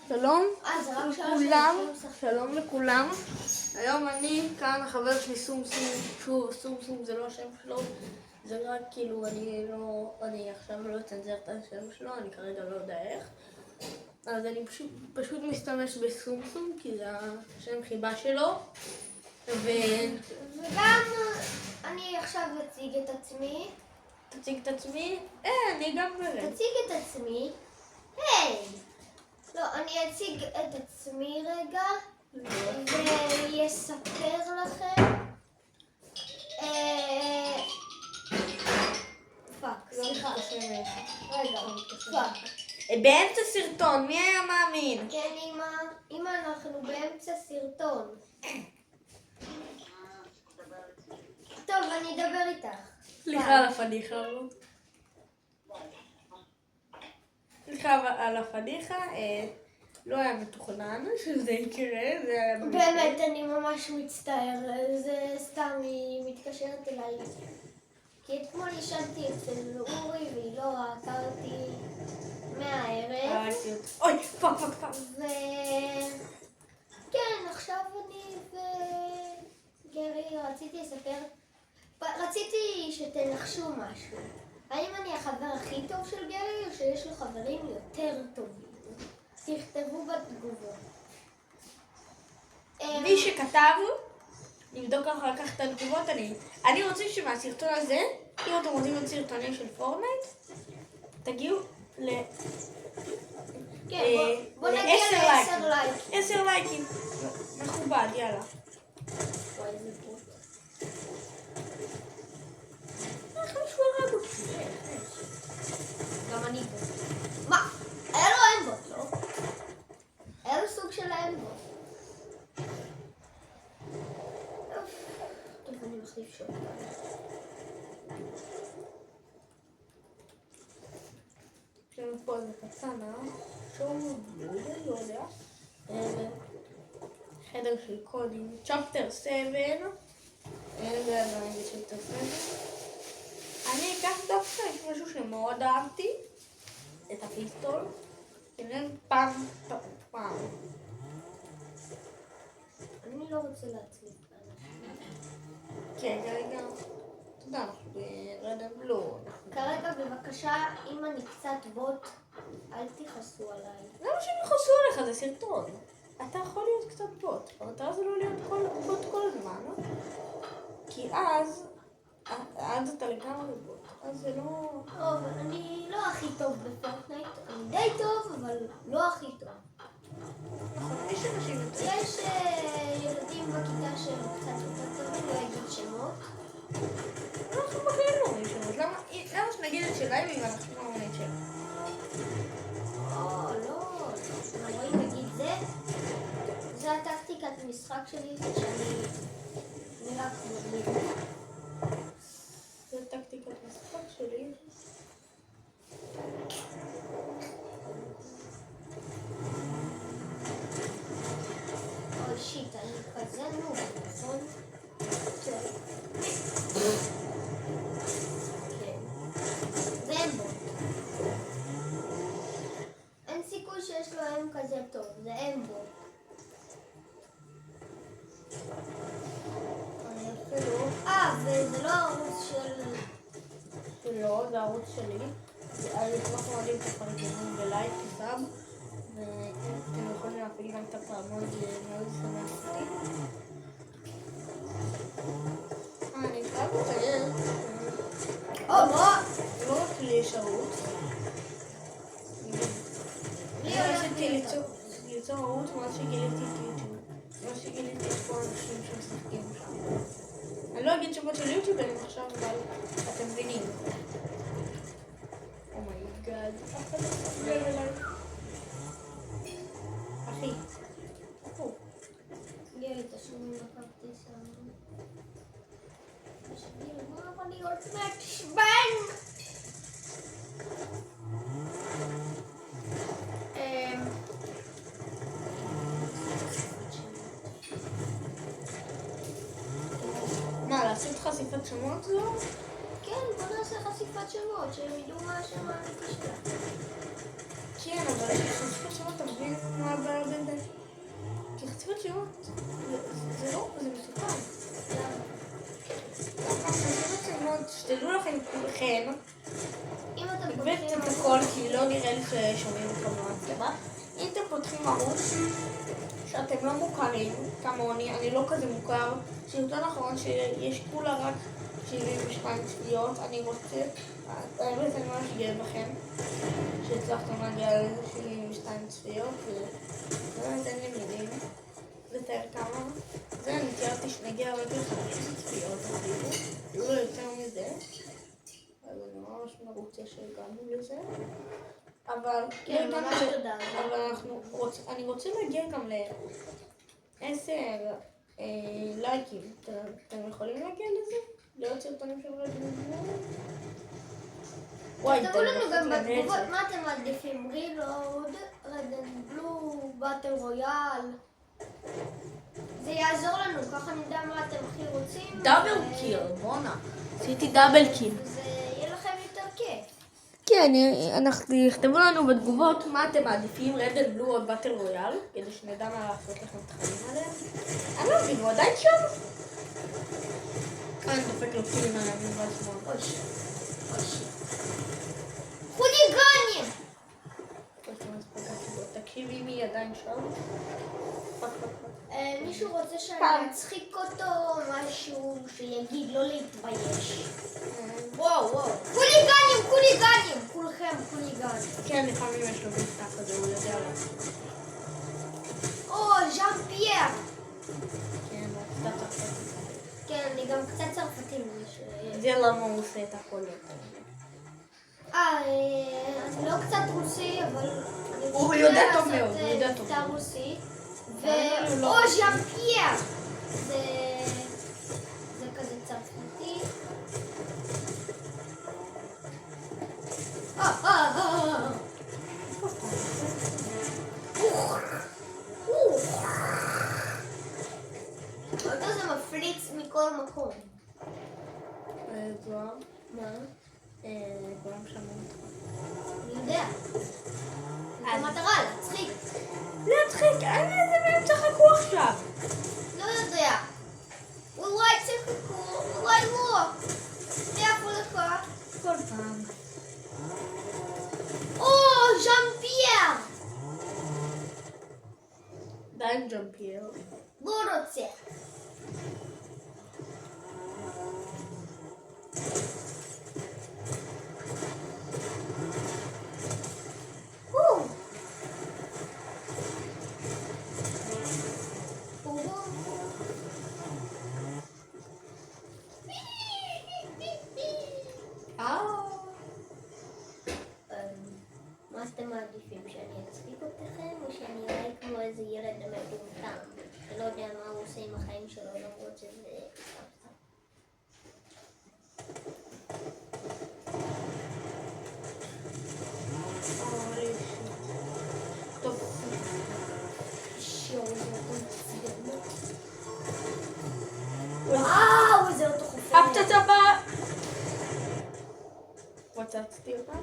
שלום לכולם, שלום לכולם. היום אני כאן, החבר שלי סומסום, שוב, סומסום זה לא השם שלו, זה רק כאילו אני עכשיו לא אצנזר את השם שלו, אני כרגע לא יודע איך. אז אני פשוט מסתמש בסומסום, כי זה השם חיבה שלו. וגם אני עכשיו אציג את עצמי. תציג את עצמי? אני גם ברד. תציג את עצמי. היי! לא, אני אציג את עצמי רגע, ויספר לכם. פאק, סליחה. רגע, פאק. באמצע סרטון, מי היה מאמין? כן, אמא, אנחנו באמצע סרטון. טוב, אני אדבר איתך. סליחה על הפדיחה. סליחה על הפדיחה, לא היה מתוכנן שזה יקרה, זה היה באמת, אני ממש מצטער, זה סתם, היא מתקשרת אליי. כי אתמול ישנתי אצל אורי והיא לא ראתה אותי מהערב. אוי, פאק. כן, עכשיו אני וגרי רציתי לספר, רציתי שתנחשו משהו. האם אני החבר הכי טוב של גרי או שיש לו חברים יותר טובים? תכתבו בתגובות. מי שכתב, נבדוק אחר כך את התגובות. אני רוצה שמהסרטון הזה, אם אתם רוצים את סרטונים של פורטנייט, תגיעו כן, בוא נגיע ל10 לייקים. 10 לייקים. מכובד, יאללה. וואי, זה בוט. איך מישהו הרג אותי? גם אני בוט. מה? היה לו אין-בוט, לא? היה לו סוג של אין-בוט. טוב, אני מחליף שוב. יש לנו פה איזה קצנה, שהוא לא יודע, חדר של קודים, צ'פטר 7, זה הדברים בצ'פטר 7. אני אקח דווקא את משהו שמאוד אהבתי, את הפיסטול, כנראה פעם. אני לא רוצה להצליח. כן, כרגע, אתה יודע, אנחנו ברדם לא. כרגע בבקשה, אם אני קצת בוט, אל תכעסו עליי. למה שהם יכעסו עליך? זה סרטון. אתה יכול להיות קצת בוט, אבל אתה זה לא להיות בוט כל הזמן, לא? כי אז אתה לגמרי בוט, אז זה לא... טוב, אני לא הכי טוב בפורטנייט, אני די טוב, אבל לא הכי טוב. נכון, יש אנשים יותר. יש ילדים בכיתה שהם קצת יותר טובים, לא אגיד שמות. אנחנו בכלל לא אומרים שמות, למה שנגיד את שלהם אם אנחנו לא אומרים את שלהם? לא, רואים נגיד זה הטקטיקת משחק שלי, שאני נראה כמו לי. זה טקטיקת משחק שלי. אוי שיט, אני כזה נוב, נכון? טוב. כן. זה אין בו. אין סיכוי שיש לו אם כזה טוב, זה אין בו. אני אפילו... וזה לא הערוץ של... לא, זה הערוץ שלי. אני אשמח מאוד אם תפרגנו בלייק, כסאב, ואתם יכולים להפעיל גם את הפעמון, זה מאוד שמח אותי. אני חייב לציין, לא רק לי יש ערוץ. אני רציתי ליצור ערוץ מאז שגיליתי את יוטיוב. מאז שגיליתי את כל האנשים שמשחקים שם. אני לא אגיד שמות של יוטיוב, אני עכשיו, אבל אתם מבינים. אומייגאד, אף אחד לא סגר אליי. אחי, איפה? יאללה, תשמעו לקחתי שם. מה אני רוצה להשבן? מה, לעשות חשיפת שמות זו? כן, בוא נעשה חשיפת שמות, שהם ידעו מה השם האמיתי שלה. כן, אבל חשיפת שמות, אתה מבין מה זה לא, זה מסוכן. תשתדלו לכם כולכם, אם אתם תגבית פותחים את הכל, כי לא נראה לי ששומעים אתכם במצלמה. אם אתם פותחים ערוץ שאתם לא מוכרים כמוני, אני לא כזה מוכר, סרטון אחרון שיש כולה רק 72 צפיות, אני רוצה, האמת אני ממש גאה בכם שהצלחתם להגיע ל-72 צפיות, ובאמת אין לי מילים לתאר כמה. זה אני תיארתי שנגיע רק ל-50 צפיות אפילו, לא יותר מזה, אז אני ממש מרוצה שהגענו לזה. אבל כן, ממש תודה. אני רוצה להגיע גם ל10 לייקים. אתם יכולים להגיע לזה? להיות סרטונים של רדד בלו? תכתבו לנו גם בתגובות מה אתם מעדיפים, רילוד, רדד בלו, באטל רויאל. זה יעזור לנו, ככה נדע מה אתם הכי רוצים. דאבל קיל, בונה. עשיתי דאבל קיל. זה יהיה לכם יותר כיף. כן, תכתבו לנו בתגובות מה אתם מעדיפים, רדד בלו או באטל רויאל, כדי שנדע מה לעשות לכם את החיים עליהם. אני לא מבין, הוא עדיין שם? אני דופק לו פילים עליהם בעצמו. אוש. חוליגנים! תקשיבי מי עדיין שם. מישהו רוצה שאני אצחיק אותו, משהו שיגיד לא להתבייש. וואו. חוליגנים! כולכם חוליגנים. כן, לפעמים יש לו מבטא כזה, הוא יודע לעשות. או, ז'אן פייר. כן, הוא קצת צרפתי. כן, אני גם קצת צרפתי. זה למה הוא עושה את הכל יותר. אני לא קצת רוסי, אבל... הוא יודע טוב מאוד, הוא יודע טוב מאוד. מבטא רוסי. או, ז'אן פייר. זה כזה צרפתי. אותו זה מפליץ מכל מקום. זוהר, מה? כולם שמעו אותך. אני יודע. זה המטרה, להצחיק. להצחיק, אין איזה מהם צחקו עכשיו. לא יודע. אולי צחקו, אולי לא. איפה לך? כל פעם. או, ז'אן פייר. די עם ג'אמפייר. לא רוצה. מה אתם מעדיפים, שאני אצחיק אתכם או שאני אראה כמו איזה ילד מטומטם שלא יודע מה הוא עושה עם החיים שלו למרות שזה... טוב. וואו, איזה אוטו חופר. הפצצה הבאה. פוצצתי אותה.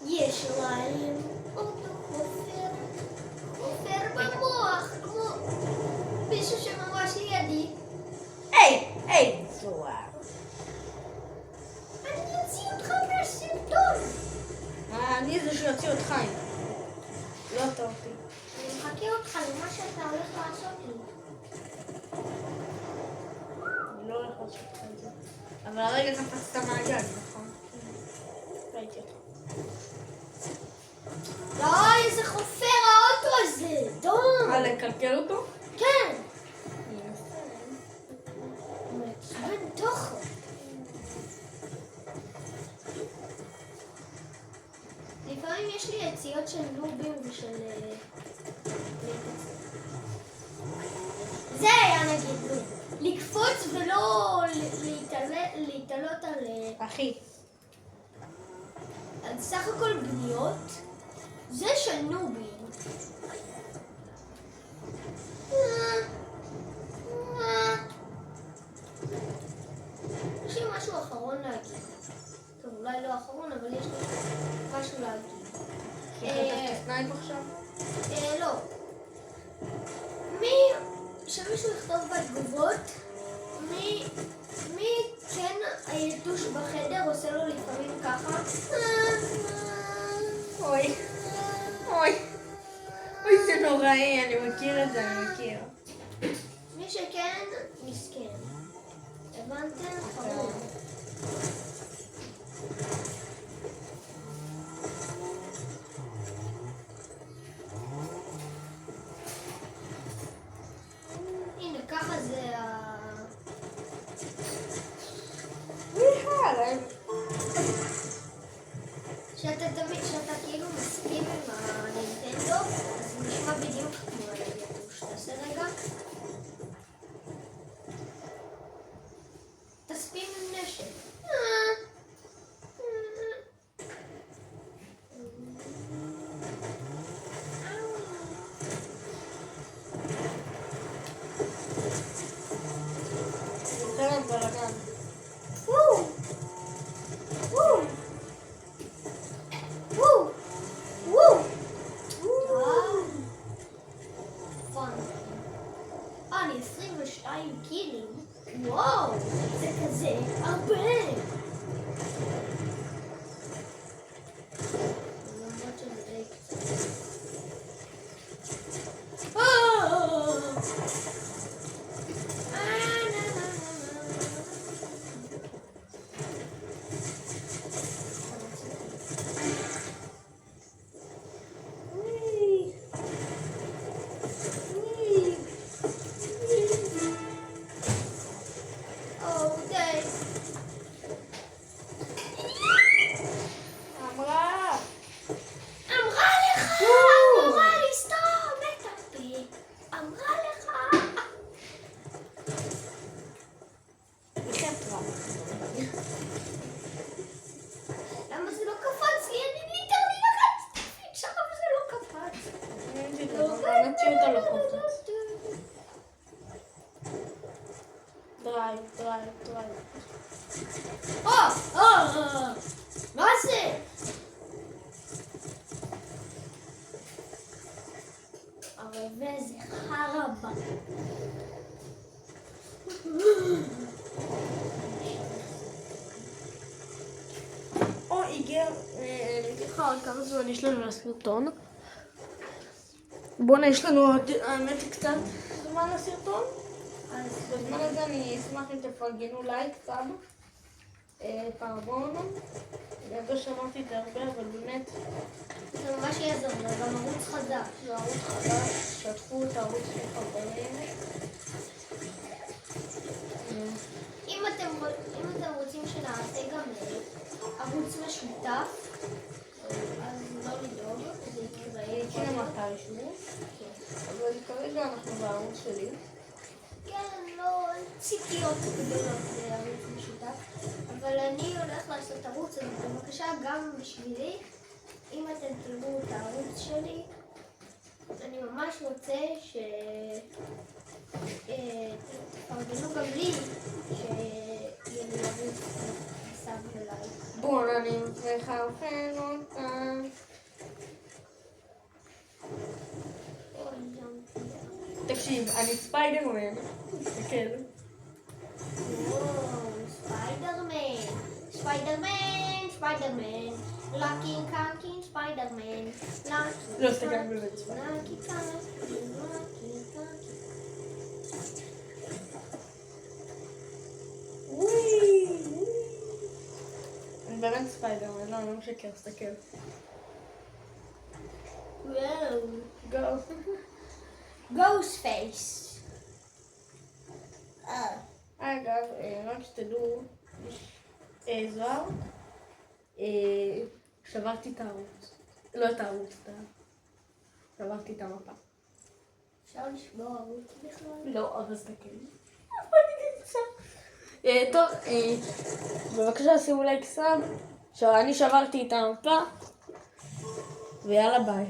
יש להם אוטו חופר במוח, כמו מישהו שממש לידי. היי, זוהר. אני אוציא אותך מהסרטון. אני זה שיוציא אותך. לא טוב אותי. אני מחכה אותך למה שאתה הולך לעשות לי. אני לא הולך לעשות לך את זה. אבל הרגע קפצת מהגג, נכון? ראיתי אותך. די, איזה חופר האוטו הזה, דום. לקלקל אותו? כן. מעצבן תוכו. לפעמים יש לי יציאות של נובים ושל... זה היה נגיד נוב. לקפוץ ולא להתעלות על... אחי. על סך הכל בניות. זה של נובים. יש לי משהו אחרון להגיד. טוב, אולי לא אחרון, אבל יש לי משהו להגיד. חטפת סנייפ עכשיו? לא. מי שמישהו יכתוב בתגובות מי כן היתוש בחדר עושה לו לפעמים ככה. אוי. אוי. אוי, זה נוראי, אני מכיר את זה, אני מכיר. מי שכן, מסכן. הבנתם? חמור. הנה, ככה זה שאתה כאילו מסכים עם הנינטנדו, אז זה נשמע בדיוק כמו היתוש. תעשה רגע. תספים עם נשק. זה להם בלגן. אני 22 קילים. וואו, זה כזה הרבה. למרות שזה די קצת. למה זה לא קפץ לי? אני ליטרלי לחצתי פיצ'ר, אבל זה לא קפץ. באמת שאתה לא קופץ. דרייב. מה זה? אבל זה חרבה. הגיע, אני אגיד לך עוד כמה זמן יש לנו לסרטון. בוא'נה, יש לנו עוד, האמת קצת זמן לסרטון. אז בזמן הזה אני אשמח אם תפרגנו לייק, סאב, פעמון. אני יודע שאמרתי את זה הרבה, אבל באמת זה ממש יעזור, זה גם ערוץ חדש. זה ערוץ חדש, שתפו את הערוץ של חברים. אם אתם רוצים שנעשה גם ערוץ משותף, אז לא לדאוג, זה יקרה. כן, מתישהו. אבל כרגע אנחנו בערוץ שלי. כן, לא ציפיות גדולות לערוץ משותף, אבל אני הולך לעשות ערוץ, אז בבקשה גם בשבילי, אם אתם תראו את הערוץ שלי, אני ממש רוצה תפרגנו גם לי, שיהיה לי ערוץ סאב ולייק. בוא'נה, אני מחרפן אותה. תקשיב, אני ספיידרמן. תסתכל. וואו, ספיידרמן. לוקינג קאקינג ספיידרמן. לא, הסתכל באמת. אני באמת ספיידרמן, לא, אני לא משקר, תסתכל. וואו. גו. גוסט פייס. אגב, רק שתדעו, זוהר, שברתי את הערוץ. לא את הערוץ, שברתי את המפה. אפשר לשבור ערוץ בכלל? לא, אבל תסתכל. טוב, בבקשה שימו לייק סאב, אני שברתי את המפה, ויאללה ביי.